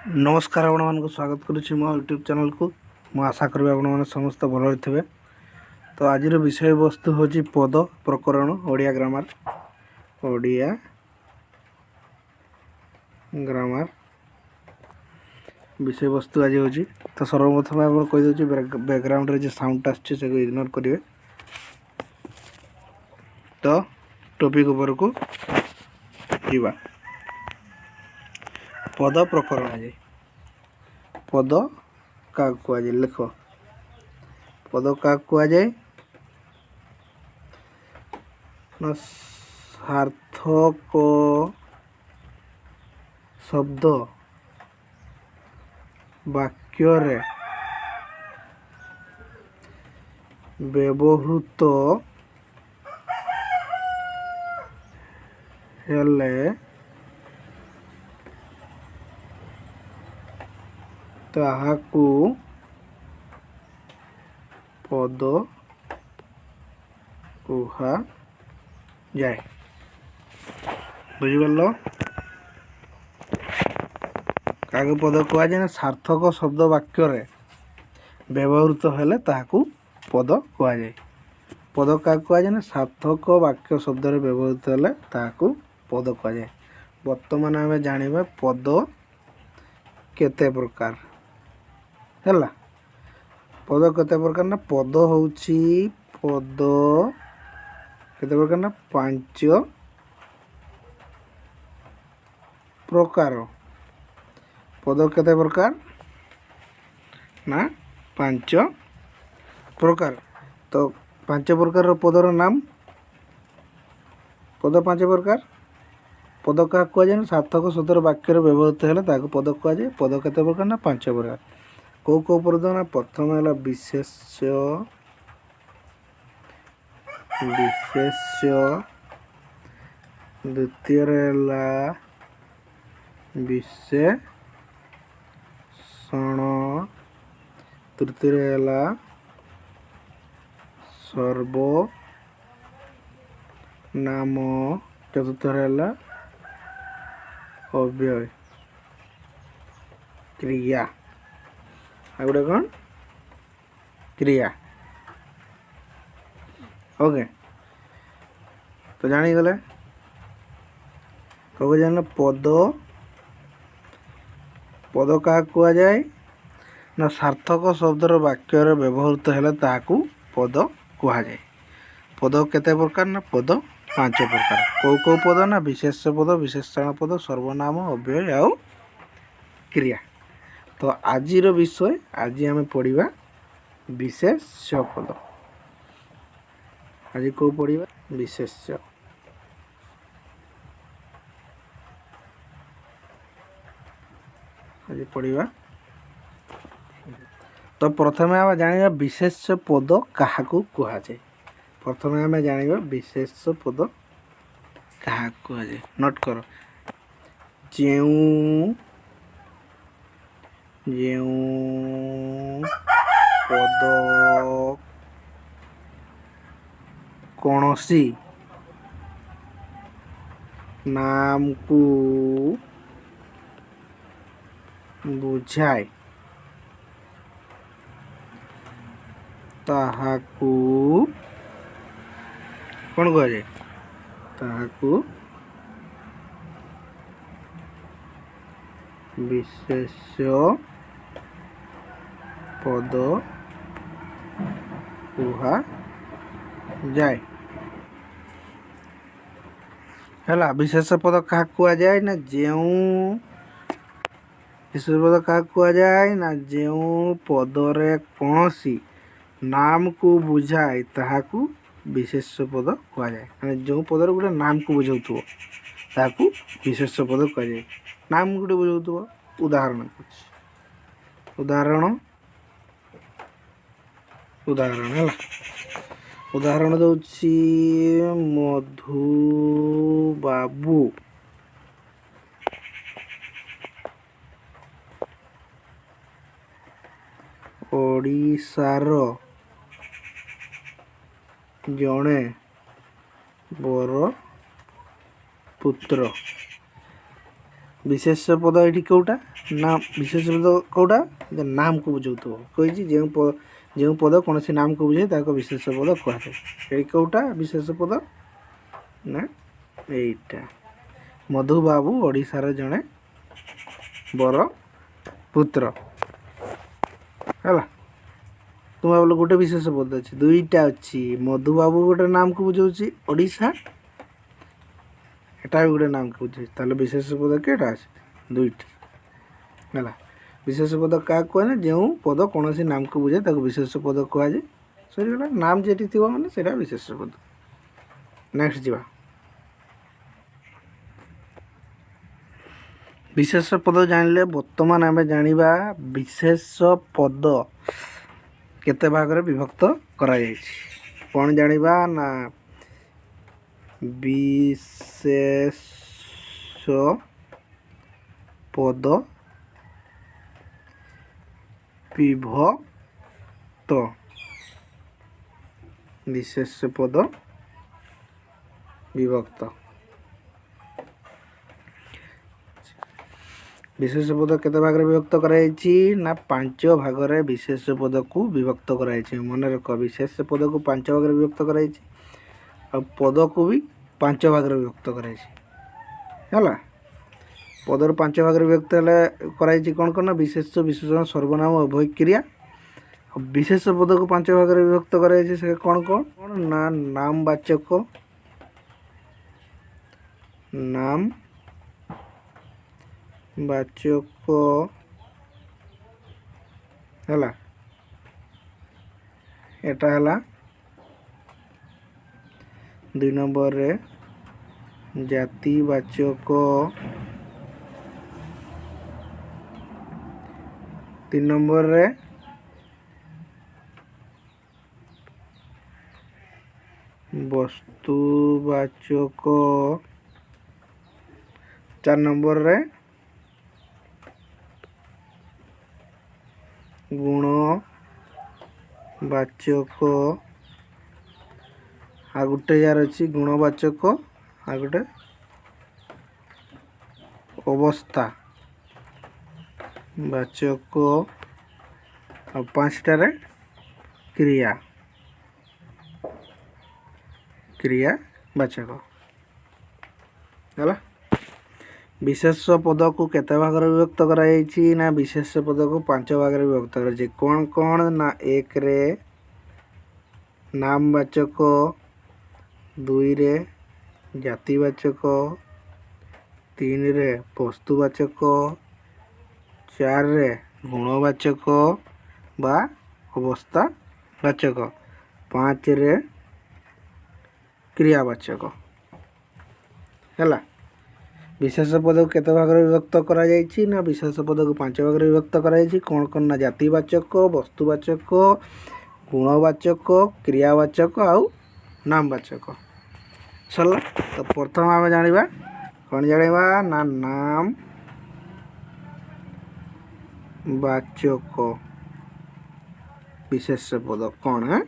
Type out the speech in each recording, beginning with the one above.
नमस्कार आपण स्वागत करुच्ची मो यूट्यूब चैनल को मु आशा करी आपण समस्त भल थे। तो आज विषय वस्तु हूँ पद प्रकरण ओडिया ग्रामर विषय वस्तु आज हूँ। तो सर्वप्रथम आप कहीदे बैकग्राउंड रे जो साउंड आसছে इग्नोर करेंगे। तो टॉपिक ऊपर को जीवा पद प्रकरण आज पद क्या कहुए लिख पद क्या कहुए ना सार्थक शब्द वाक्य रे व्यवहृत हेले ताहाकू पद कुहा जाए। बुझिपार क्या पद कुहा जाए ना सार्थक शब्द वाक्य रे व्यवहृत हेले ताहाकू पद कुहा जाए। पद क्या कुहा जाए ना सार्थक वाक्य शब्द रे व्यवहृत हेले ताहाकू पद कुहा जाए। वर्तमान आम जानिबा पद केते प्रकार है। पद केते प्रकार ना पद होउची पद केते प्रकार ना 5 प्रकार। पद केते प्रकार ना 5 प्रकार। तो 5 प्रकार पदर नाम पद 5 प्रकार। पद क्या कहुए सार्थक शब्द वाक्य व्यवहृत है पद कहुए। पद केते प्रकार ना 5 प्रकार। कौ कौ पद ना प्रथम है विशेष्य द्वितीय विशेषण तृतीय सर्वनाम चतुर्थ अव्यय क्रिया आगे कौन क्रिया। ओके तो जानीगले कह जान पद पद क्या कह जाए ना सार्थक शब्दर वाक्य व्यवहृत है ताकू पद कह जाए। पद केते प्रकार ना पद 5 प्रकार। कौ कौ पद ना विशेष्य पद विशेषण पद सर्वनाम अव्यय आउ क्रिया। तो आज विषय आज आम पढ़ा विशेष्य पद। आज कौ पढ़ा विशेष्य। आज पढ़ा तो प्रथम आम जाना विशेष्य पद क्या कह जाए। प्रथम आम जाना विशेष्य पद क्या कह जाए। नोट कर पद कौनसी नाम को बुझाए ताहाकू कौन कह जाए ताहाकू विशेष्य पद कुहा जाए। है विशेष पद क्या कह जाए ना जो विशेष पद क्या कह जाए ना जो पदरे कौनसी नाम को बुझाए ताहाकू विशेष पद कह जाए। जो पदर गोटे नाम को बुझाऊ ताकू विशेष पद कह जाए। नाम गोटे बुझाऊ उदाहरण उदाहरण उदाहरण है उदाहरण दौची मधु बाबू ओडिशार जड़े बर पुत्र विशेष्य पद ये कौटा ना विशेष्य पद कौटा नाम को बुझाऊ कही जो पद कौन नाम को बुझे ताको विशेष्य पद कहुए ये कौटा विशेष्य पद ना यहीटा मधुबाबू ओडिशार जड़े बर पुत्र है तुम भाव गोटे विशेष पद अच्छी दुईटा अच्छी मधुबाबू गोटे नाम को बुझाऊँ ओडिशा एटा भी गोटे नाम को बुझे ताले विशेष पद केटा अच्छे दुईटी है विशेष पद क्या कहने जो पद कौन नाम को बुझे ताको विशेष पद कहुए सरीगला नाम जी थी मैंने से विशेष पद नेक्स्ट जा विशेष पद जानिले वर्तमान आम जानिबा विशेष पद केते भाग रे विभक्त करा जायछि कोन जानिबा ना विशेष पद विभक्त विशेष पद विभक्त विशेष पद केते भाग रे विभक्त कराई ना 5 भाग रे विशेष पद को विभक्त कराई मन रख विशेष पद को 5 भाग रे विभक्त कराई और पद को भी 5 भाग रे विभक्त कराई है पदर 5 भाग रे विभक्त कराई कौन कौन विशेष विशेषण सर्वनाम अभय क्रिया और विशेष पद को 5 भाग रे विभक्त कराई से कौन कौन कौन ना नामवाचक नाम वाचक है एटा है 2 नंबर रे जातिवाचक 3 नंबर रे वस्तुवाचक 4 नंबर रे गुणवाचक आ गोटे यार अच्छी गुणवाचक आ गोटे अवस्था वाचक और 5टार क्रिया क्रियावाचक है विशेष पद को केते भाग रे विभक्त कराई ना विशेष पद को 5 भाग रे विभक्त कराई कौन कौन ना 1 रे नामवाचक 2 रे जातिवाचक 3 रे वस्तुवाचक 4 रे गुणवाचक बा अवस्थावाचक 5 रे क्रियावाचक है विशेष पद को केते भाग रे विभक्त करा जायछि ना विशेष पद को 5 भाग रे विभक्त करा जायछि कौन कौन ना जातिवाचक वस्तुवाचक गुणवाचक क्रियावाचक आउ नामवाचक सरला तो प्रथम आम जानिबा कौन जानिबा ना नाम वाचक विशेष पद कौन है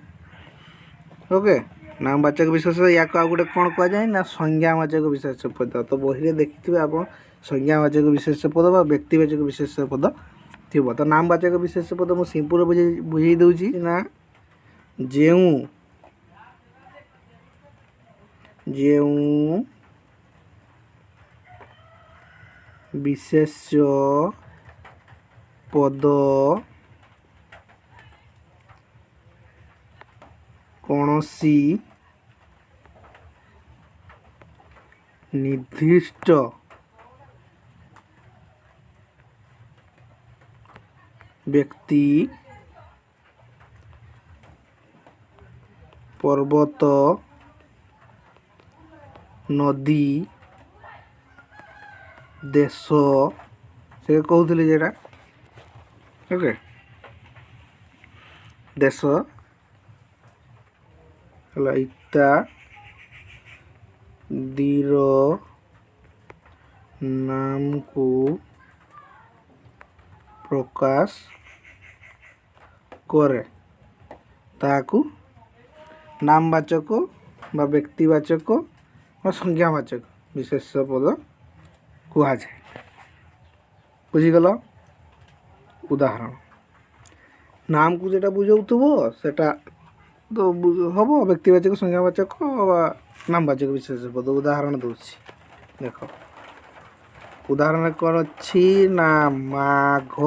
ओके नामवाचक विशेष या गोटे कौन कह जाए ना संज्ञावाचक विशेष पद तो बही देखिए आप संज्ञावाचक विशेष पद बा व्यक्तिवाचक विशेष पद थी तो नामवाचक विशेष पद मुझे सिंपल बुझे दूची ना जेऊ विशेष पद कौनसी निर्दिष्ट व्यक्ति पर्वत नदी देश से कहते जेटा ओके देश इत्यादिर नाम को प्रकाश करे ताकू नामवाचक बा व्यक्तिवाचक और संज्ञावाचक विशेष पद कहुए बुझीगल उदाहरण नाम को जेटा बुझाउथबो सेटा तो हम व्यक्तिवाचक संज्ञावाचक नामवाचक विशेष पद उदाहरण दूसरी देख उदाहरण कौन अच्छी ना माघ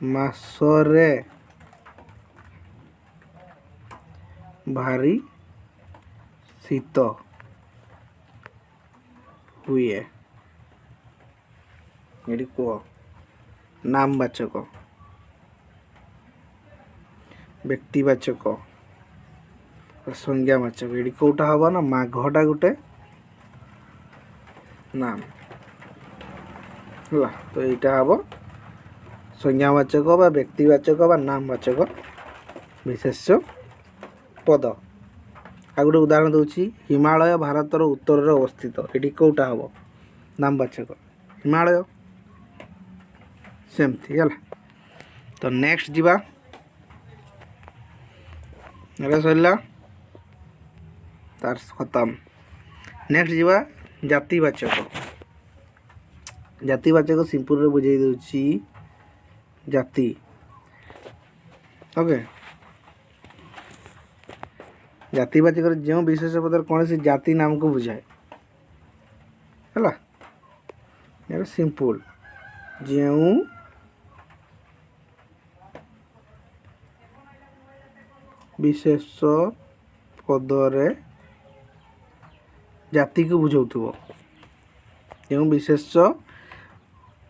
मासरे भारी शीत हुए ये कह नामवाचक व्यक्तिवाचक संज्ञावाचक ये कौटा हम ना माघटा गोटे नाम है तो यहाँ हम संज्ञावाचक बा व्यक्तिवाचक बा नामवाचक विशेष पद आ गोटे उदाहरण दूसरी हिमालय भारतर उत्तर में अवस्थित ये कौटा हम नामवाचक हिमालय सेमती है तो नेक्स्ट जीवा सरला तार खत्म नेक्स्ट जीवा जातिवाचक जातिवाचक सिंपल रे बुझाई दूची जाति ओके जातिवाचक जो विशेष पद कौन सी जाति नाम को बुझाए है सिंपल जो विशेष पदरे जाति को बुझाउथबो जो विशेष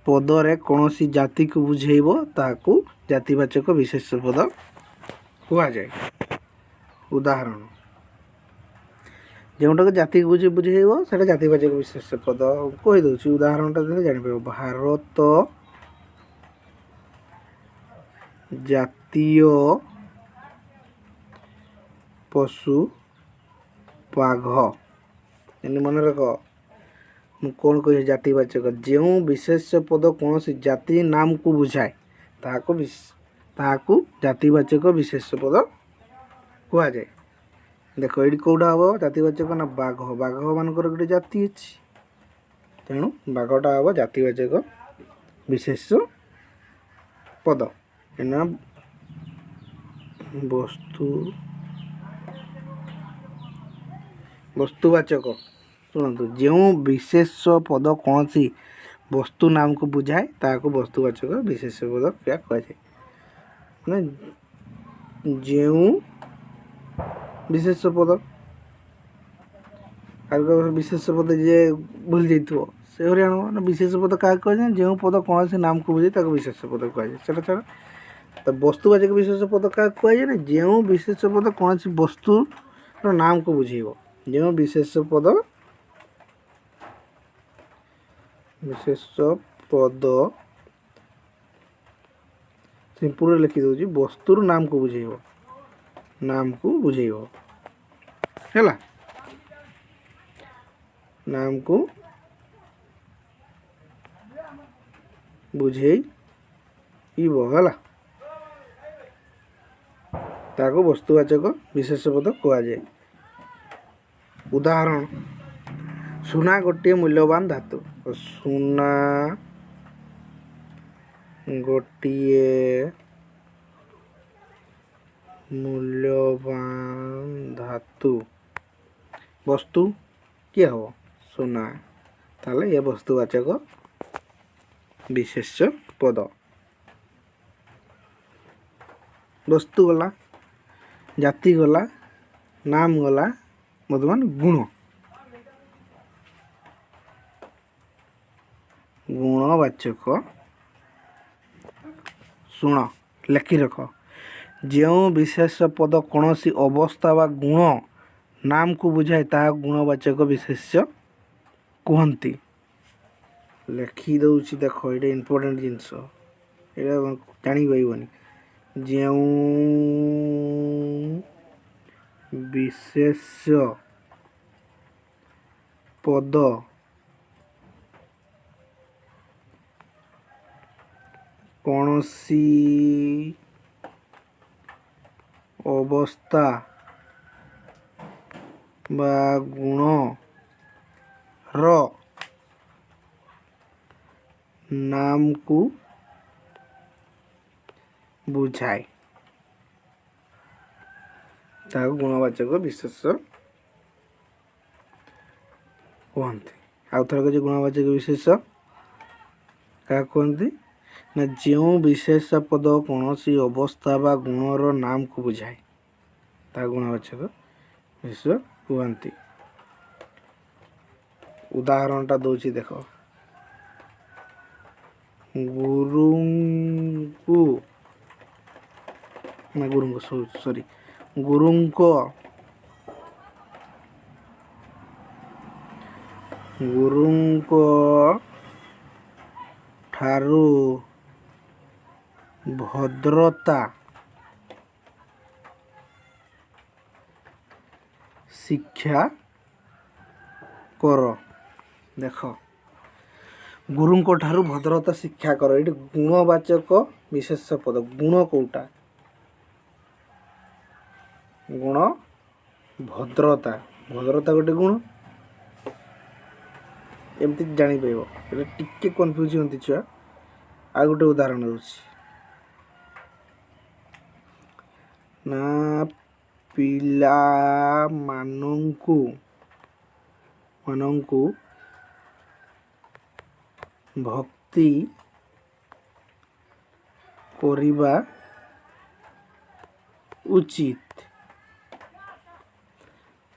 पदरे कौन सी जाति को बुझेब ताकू जातिवाचक विशेष पद कह जाए उदाहरण जोटा जाति को बुझेब से जातिवाचक विशेष पद कहीदे उदाहरण जापर भारत जातीय पशु बाघ मन रख कौन कह जातिवाचक जो विशेष पद कौन सी जाति नाम को बुझाए ताकू जातिवाचक विशेष पद कह जाए देख ये कौटा हम जातिवाचक ना बाघ बाघ मानकर गोटे जाति अच्छी तेणु बाघटा हम जातिवाचक विशेष पद एना वस्तुवाचक शुणु जो विशेष पद कौन सी वस्तु नाम को बुझाए ताकू वस्तुवाचक विशेष पद क्या कहुए मैंने जो विशेष पद विशेष पद जे भूल जाइए से हरियाणा विशेष पद क्या कहे जो पद कौन सी नाम को बुझे विशेष पद कहुए छाड़ तो वस्तुवाचक विशेष पद क्या कहुए ना जो विशेष पद कौन सी वस्तु नाम को बुझेब जो विशेष पद सिंपल लिखी दूसरी वस्तुर नाम को बुझेब है नाम को बुझेब ताको वस्तुवाचक विशेष पद कह जाए उदाहरण सुना गोटे मूल्यवान धातु सुना गोटे मूल्यवान धातु वस्तु किए हम सुना ताले ये वस्तुवाचक विशेष पद वस्तु गला जाति गला नाम गला वर्तमान गुण गुणवाचक शुण लिखि रख जो विशेष पद कौन सी अवस्था व गुण नाम को बुझाए ता गुणवाचक विशेष कहती लिखिदे देख ये इम्पोर्टेंट जिनस ये जानी जो विशेष पद कौन सी अवस्था बा गुण नाम को बुझाए ताको गुणवाचक विशेष्य कहते। आउ थरक जो गुणवाचक विशेष्य क्या कहते ना जो विशेष पद कौन सी अवस्था बा गुणर नाम को बुझाए ता गुणवाचक विशेष्य कहते। उदाहरणटा दूसरी देख गुरु को ना गुरु को सॉरी गुरु को ठारू भद्रता शिक्षा कर। देख गुरु को ठारू भद्रता शिक्षा कर ये गुणवाचक विशेष पद गुण कोटा गुण भद्रता भद्रता गोटे गुण एमती जापर ये टिके कन्फ्यूज होती छुआ। आ गोटे उदाहरण दूसरी ना पिला मानंकु भक्ति करिबा उचित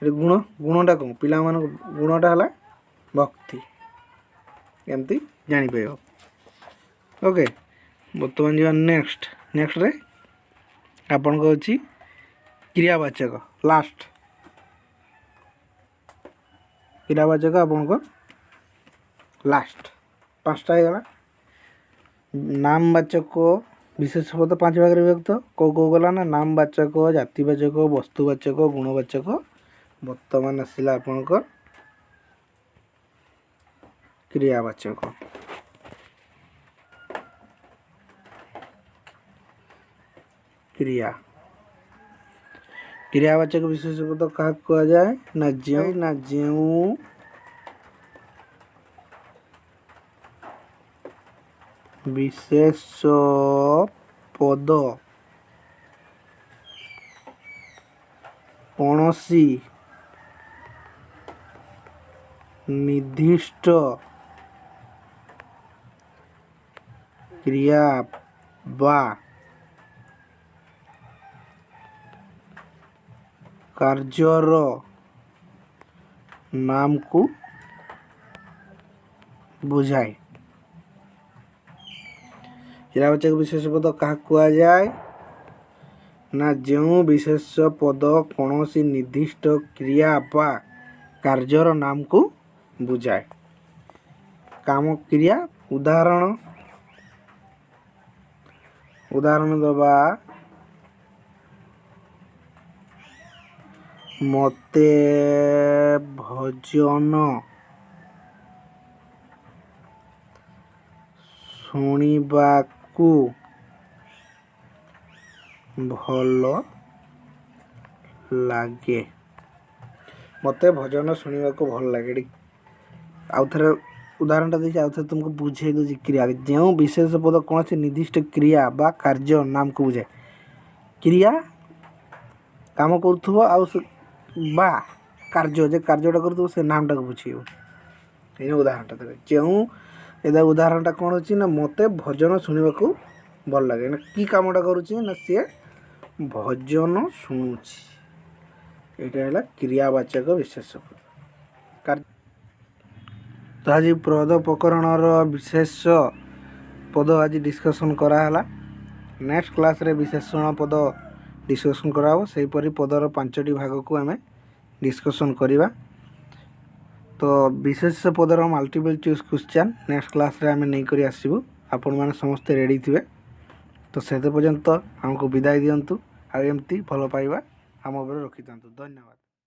गुण गुणटा कौन पिला मान गुणटा है भक्ति एमती जापर। ओके बर्तमान जा नेक्स्ट रे आपन को अछि क्रियावाचक लास्ट क्रियावाचक आपन को लास्ट पांचटा है गला। नामवाचक विशेष पद 5 भाग रे विभक्त को गला ना नामवाचक जातिवाचक वस्तुवाचक गुणवाचक। वर्तमान आसला आपन को क्रियावाचक। क्रियावाचक विशेष पद क्या कहा जाए ना जो विशेष पद कौनसी निर्दिष्ट क्रिया बा कार्यर नाम को बुझाए। क्रियावाचक विशेष पद क्या कहा जाए ना जो विशेष पद कौन सी निर्दिष्ट क्रिया बा कार्यर नाम को बुझाए। काम क्रिया उदाहरण दबा मते भजन शुणिबाकू भल लगे मते भजन शुणिबाकू भल लगे। आउ थे उदाहरणटा देखिए आउ थे तुमको बुझे दूसरी क्रिया जो विशेष पद कौन सी निर्दिष्ट क्रिया बा कार्य नाम को बुझाए। क्रिया काम करुव आ बा कार्य जे कार्यटा कर से नामटा को बुझेब ये उदाहरणटा देखे जो ए उदाहरणटा कौन अच्छी ना मते भजन शुणिबाकू भल लगे ना कि कामटा करुच्ची ना सी भजन शुणुची यहाँ है क्रियावाचक विशेष पद। तो आज पद प्रकरणर विशेष पद आज डिस्कसन कराला। नेक्स्ट क्लास रे विशेषण पद डिस्कसन कराव सेहीपरि पदर 5टी भाग को आम डिस्कसन करिबा। तो विशेष पदर multiple choice question next class रे आम नहीं करी आसीबु। आपण माने समस्त रेडी थिबे। तो से पर्यंत हमको विदाय दियंतु आ एमती भल पाइबा आम उपर रखि दियंतु। धन्यवाद।